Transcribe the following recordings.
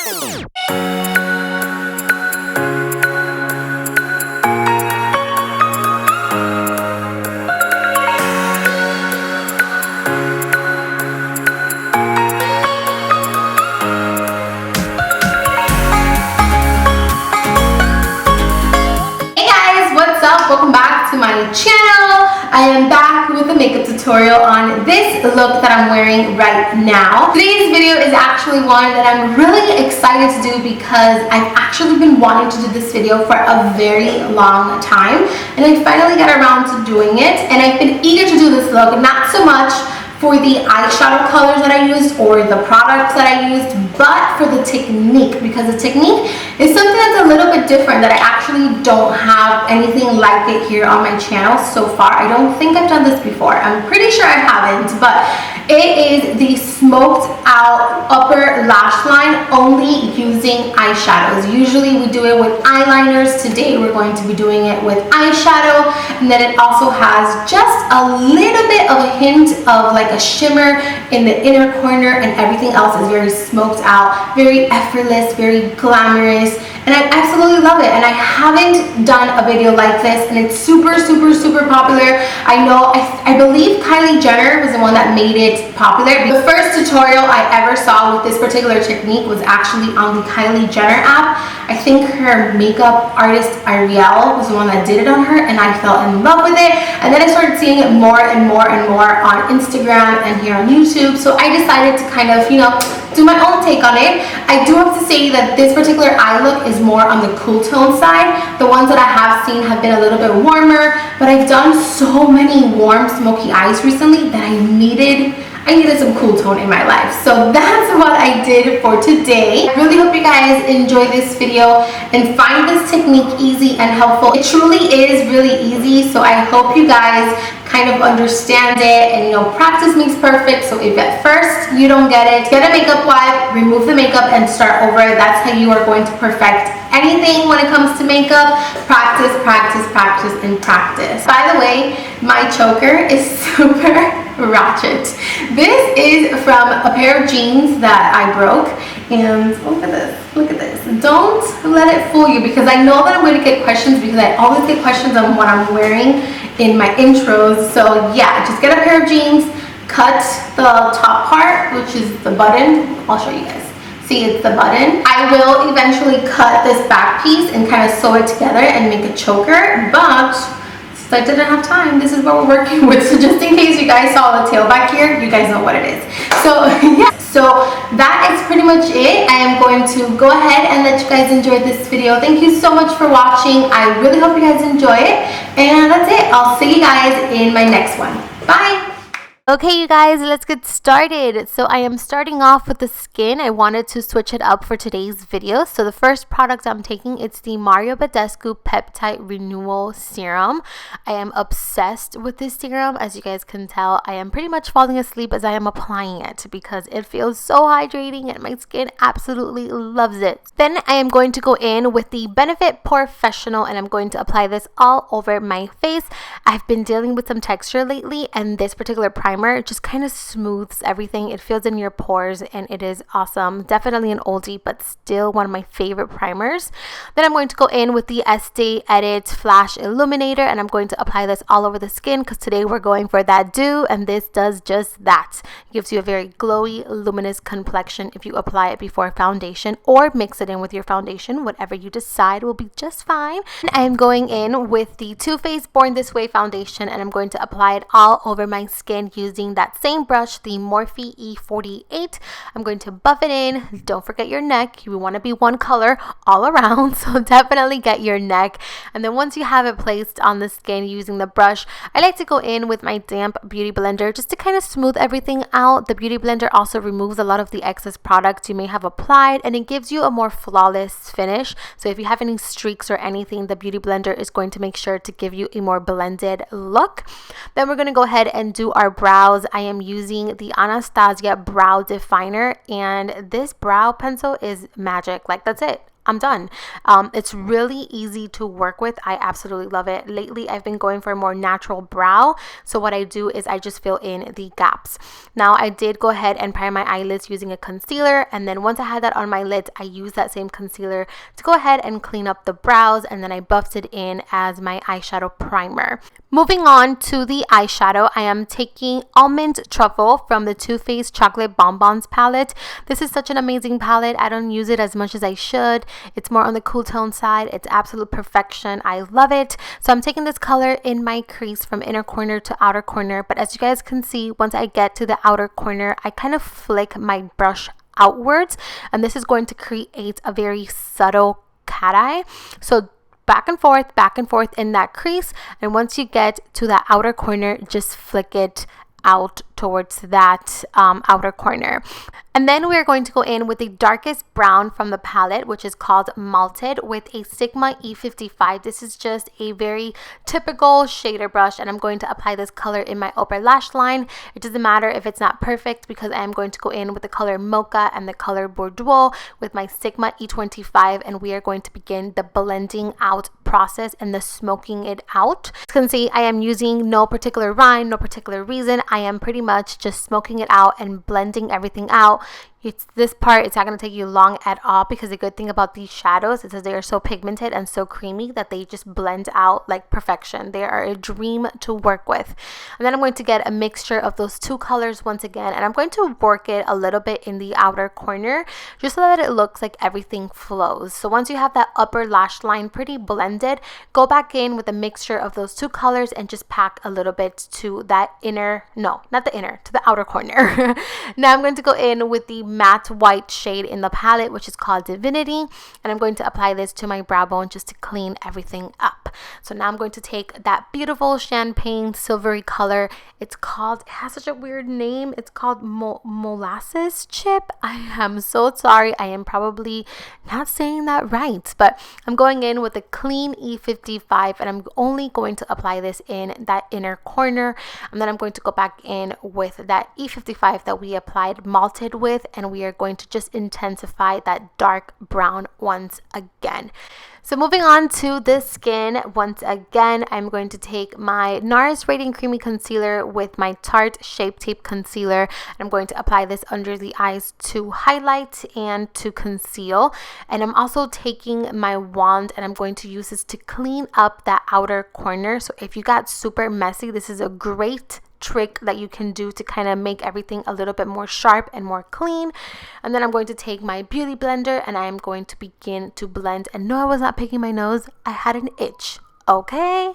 Welcome back to my channel. I am back with a makeup tutorial on this look that I'm wearing right now. Today's video is actually one that I'm really excited to do because I've actually been wanting to do this video for a very long time, and I finally got around to doing it. And I've been eager to do this look, not so much for the eyeshadow colors that I used or the products that I used, but for the technique, because the technique is something that's a little bit different that I actually don't have anything like it here on my channel so far. I don't think I've done this before. I'm pretty sure I haven't, but it is the smoked out upper lash line only using eyeshadows. Usually we do it with eyeliners. Today we're going to be doing it with eyeshadow, and then it also has just a little bit of a hint of like a shimmer in the inner corner, and everything else is very smoked out, very effortless, very glamorous, and I absolutely love it. And I haven't done a video like this, and it's super popular. I know, I believe Kylie Jenner was the one that made it popular. The first tutorial I ever saw with this particular technique was actually on the Kylie Jenner app. I think her makeup artist Ariel was the one that did it on her, and I fell in love with it. And then I started seeing it more and more on Instagram and here on YouTube. So I decided to kind of, you know, do my own take on it. I do have to say that this particular eye look is more on the cool tone side. The ones that I have seen have been a little bit warmer, but I've done so many warm smoky eyes recently that I needed some cool tone in my life. So that's what I did for today. I really hope you guys enjoy this video and find this technique easy and helpful. It truly is really easy, so I hope you guys kind of understand it, and you know, practice makes perfect. So if at first you don't get it, get a makeup wipe, remove the makeup and start over. That's how you are going to perfect anything when it comes to makeup. Practice, and practice. By the way, my choker is super ratchet. This is from a pair of jeans that I broke, and look at this. Don't let it fool you, because I know that I'm going to get questions, because I always get questions on what I'm wearing in my intros. So yeah, just get a pair of jeans, cut the top part, which is the button. I'll show you guys. See, it's the button. I will eventually cut this back piece and kind of sew it together and make a choker, but since I didn't have time, this is what we're working with. So just in case you guys saw the tail back here, you guys know what it is. So yeah, so that is pretty much it. I am going to go ahead and let you guys enjoy this video. Thank you so much for watching. I really hope you guys enjoy it, and that's it. I'll see you guys in my next one. Bye. Okay, you guys, let's get started. So I am starting off with the skin. I wanted to switch it up for today's video. So the first product I'm taking, it's the Bedescu Peptide Renewal Serum. I am obsessed with this serum. As you guys can tell, I am pretty much falling asleep as I am applying it because it feels so hydrating and my skin absolutely loves it. Then I am going to go in with the Benefit Pore-Fessional, and I'm going to apply this all over my face. I've been dealing with some texture lately, and this particular primer just kind of smooths everything. It fills in your pores, and it is awesome. Definitely an oldie, but still one of my favorite primers. Then I'm going to go in with the Estee Edit Flash Illuminator, and I'm going to apply this all over the skin because today we're going for that dew, and this does just that. It gives you a very glowy, luminous complexion if you apply it before foundation or mix it in with your foundation. Whatever you decide will be just fine. And I am going in with the Too Faced Born This Way foundation, and I'm going to apply it all over my skin using that same brush, the Morphe E48. I'm going to buff it in. Don't forget your neck. You want to be one color all around, so definitely get your neck. And then once you have it placed on the skin using the brush, I like to go in with my damp beauty blender just to kind of smooth everything out. The beauty blender also removes a lot of the excess products you may have applied, and it gives you a more flawless finish. So if you have any streaks or anything, the beauty blender is going to make sure to give you a more blended look. Then we're going to go ahead and do our brows. I am using the Anastasia brow definer, and this brow pencil is magic. Like, that's it. I'm done. It's really easy to work with. I absolutely love it. Lately, I've been going for a more natural brow. So what I do is I just fill in the gaps. Now, I did go ahead and prime my eyelids using a concealer. And then once I had that on my lids, I used that same concealer to go ahead and clean up the brows. And then I buffed it in as my eyeshadow primer. Moving on to the eyeshadow, I am taking Almond Truffle from the Too Faced Chocolate Bonbons palette. This is such an amazing palette. I don't use it as much as I should. It's more on the cool tone side. It's absolute perfection. I love it. So I'm taking this color in my crease from inner corner to outer corner. But as you guys can see, once I get to the outer corner, I kind of flick my brush outwards. And this is going to create a very subtle cat eye. So back and forth in that crease. And once you get to that outer corner, just flick it out towards that outer corner. And then we're going to go in with the darkest brown from the palette, which is called Malted, with a Sigma E55. This is just a very typical shader brush, and I'm going to apply this color in my upper lash line. It doesn't matter if it's not perfect because I am going to go in with the color Mocha and the color Bordeaux with my Sigma E25, and we are going to begin the blending out process and the smoking it out. As you can see, I am using no particular rhyme, no particular reason. I am pretty much just smoking it out and blending everything out. This part, it's not going to take you long at all, because the good thing about these shadows is that they are so pigmented and so creamy that they just blend out like perfection. They are a dream to work with. And then I'm going to get a mixture of those two colors once again, and I'm going to work it a little bit in the outer corner just so that it looks like everything flows. So once you have that upper lash line pretty blended, go back in with a mixture of those two colors and just pack a little bit to that inner, no, not the inner, to the outer corner. Now I'm going to go in with the matte white shade in the palette, which is called Divinity, and I'm going to apply this to my brow bone just to clean everything up. So now I'm going to take that beautiful champagne silvery color. It has such a weird name. It's called molasses chip. I am so sorry. I am probably not saying that right, but I'm going in with a clean E55, and I'm only going to apply this in that inner corner, and then I'm going to go back in with that E55 that we applied Malted with, and we are going to just intensify that dark brown once again. So moving on to the skin, once again, I'm going to take my Nars Radiant Creamy Concealer with my Tarte Shape Tape Concealer. And I'm going to apply this under the eyes to highlight and to conceal. And I'm also taking my wand, and I'm going to use this to clean up that outer corner. So if you got super messy, this is a great trick that you can do to kind of make everything a little bit more sharp and more clean. And then I'm going to take my beauty blender, and I am going to begin to blend. And no, I was not picking my nose. I had an itch. Okay.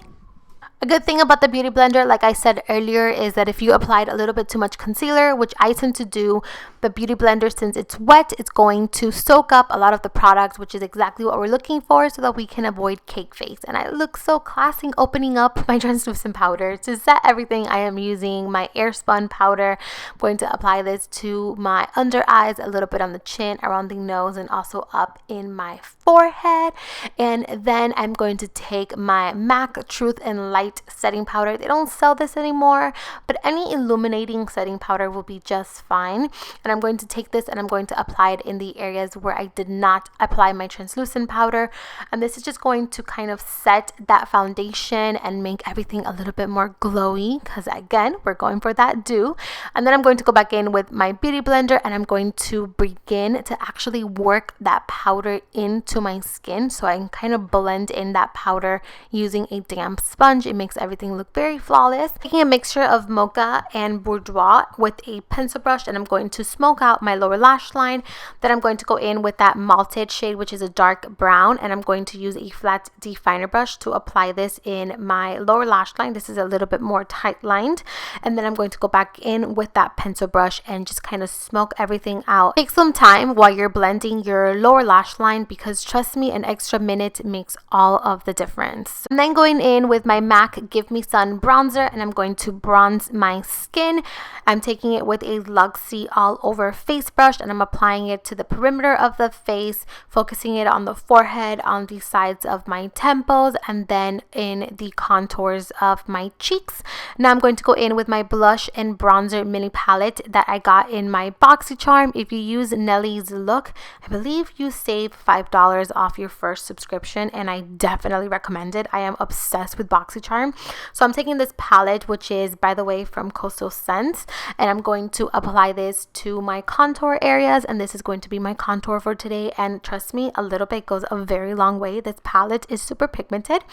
A good thing about the beauty blender, like I said earlier, is that if you applied a little bit too much concealer, which I tend to do, the beauty blender, since it's wet, it's going to soak up a lot of the product, which is exactly what we're looking for, so that we can avoid cake face. And I look so classy opening up my translucent powder. To set everything, I am using my Airspun powder. I'm going to apply this to my under eyes, a little bit on the chin, around the nose, and also up in my forehead. And then I'm going to take my MAC Truth and Light setting powder. They don't sell this anymore, but any illuminating setting powder will be just fine. And I'm going to take this, and I'm going to apply it in the areas where I did not apply my translucent powder. And this is just going to kind of set that foundation and make everything a little bit more glowy, because again, we're going for that dew. And then I'm going to go back in with my beauty blender, and I'm going to begin to actually work that powder into my skin, so I can kind of blend in that powder using a damp sponge. It makes everything look very flawless. Taking a mixture of Mocha and Bordeaux with a pencil brush, and I'm going to smoke out my lower lash line. Then I'm going to go in with that Malted shade, which is a dark brown, and I'm going to use a flat definer brush to apply this in my lower lash line. This is a little bit more tight lined. And then I'm going to go back in with that pencil brush and just kind of smoke everything out. Take some time while you're blending your lower lash line, because trust me, an extra minute makes all of the difference. And then going in with my MAC MAC Give Me Sun bronzer, and I'm going to bronze my skin. I'm taking it with a Luxie all over face brush, and I'm applying it to the perimeter of the face, focusing it on the forehead, on the sides of my temples, and then in the contours of my cheeks. Now I'm going to go in with my blush and bronzer mini palette that I got in my BoxyCharm. If you use NellysLook, I believe you save $5 off your first subscription, and I definitely recommend it. I am obsessed with BoxyCharm. So I'm taking this palette, which is, by the way, from Coastal Scents, and I'm going to apply this to my contour areas, and this is going to be my contour for today. And trust me, a little bit goes a very long way. This palette is super pigmented.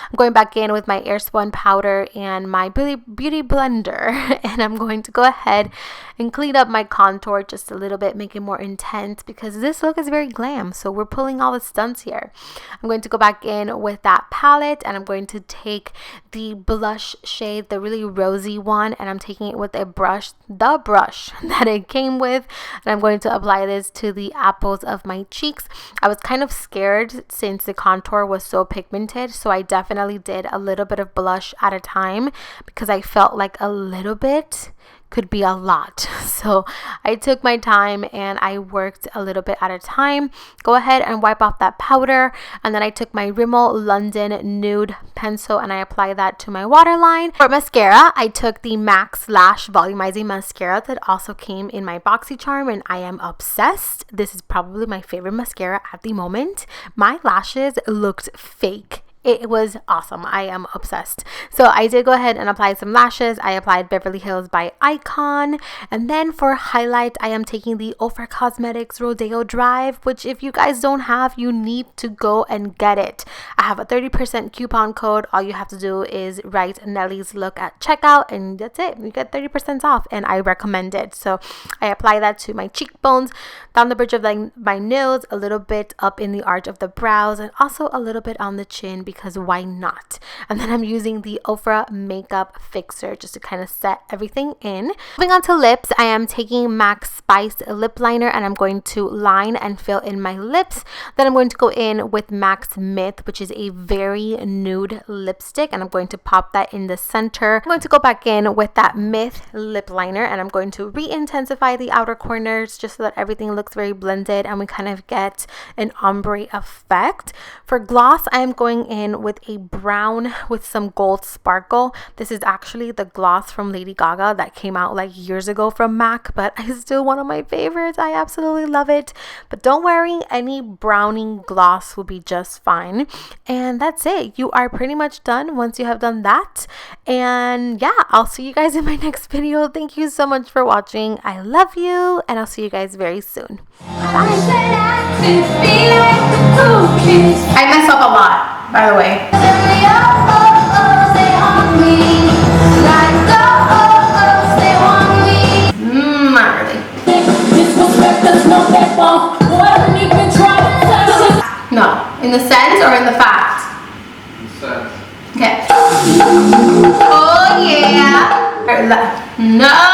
I'm going back in with my Airspun powder and my beauty blender, and I'm going to go ahead and clean up my contour just a little bit, make it more intense, because this look is very glam, so we're pulling all the stunts here. I'm going to go back in with that palette, and I'm going to take the blush shade, the really rosy one, and I'm taking it with a brush, the brush that it came with, and I'm going to apply this to the apples of my cheeks. I was kind of scared since the contour was so pigmented, so I definitely did a little bit of blush at a time because I felt like a little bit could be a lot. So I took my time and I worked a little bit at a time. Go ahead and wipe off that powder, and then I took my Rimmel London Nude pencil and I applied that to my waterline. For mascara, I took the Maxlash Volumizing mascara that also came in my BoxyCharm, and I am obsessed. This is probably my favorite mascara at the moment. My lashes looked fake. It was awesome. I am obsessed. So I did go ahead and apply some lashes. I applied Beverly Hills by iikonn. And then for highlight, I am taking the Ofra Cosmetics Rodeo Drive, which if you guys don't have, you need to go and get it. I have a 30% coupon code. All you have to do is write NellysLook at checkout, and that's it. You get 30% off, and I recommend it. So I apply that to my cheekbones, down the bridge of my nose, a little bit up in the arch of the brows, and also a little bit on the chin, because why not? And then I'm using the Ofra Makeup Fixer just to kind of set everything in. Moving on to lips, I am taking MAC Spice Lipliner, and I'm going to line and fill in my lips. Then I'm going to go in with MAC's Myth, which is a very nude lipstick, and I'm going to pop that in the center. I'm going to go back in with that Myth lip liner, and I'm going to re-intensify the outer corners just so that everything looks very blended and we kind of get an ombre effect. For gloss, I am going in with a brown with some gold sparkle. This is actually the gloss from Lady Gaga that came out like years ago from MAC, but it's still one of my favorites. I absolutely love it. But don't worry, any browning gloss will be just fine. And that's it. You are pretty much done once you have done that. And yeah, I'll see you guys in my next video. Thank you so much for watching. I love you, and I'll see you guys very soon. Bye. I mess up a lot, by the way. Not really. No, in the sense or in the fact? In the sense. Okay. Oh yeah. No.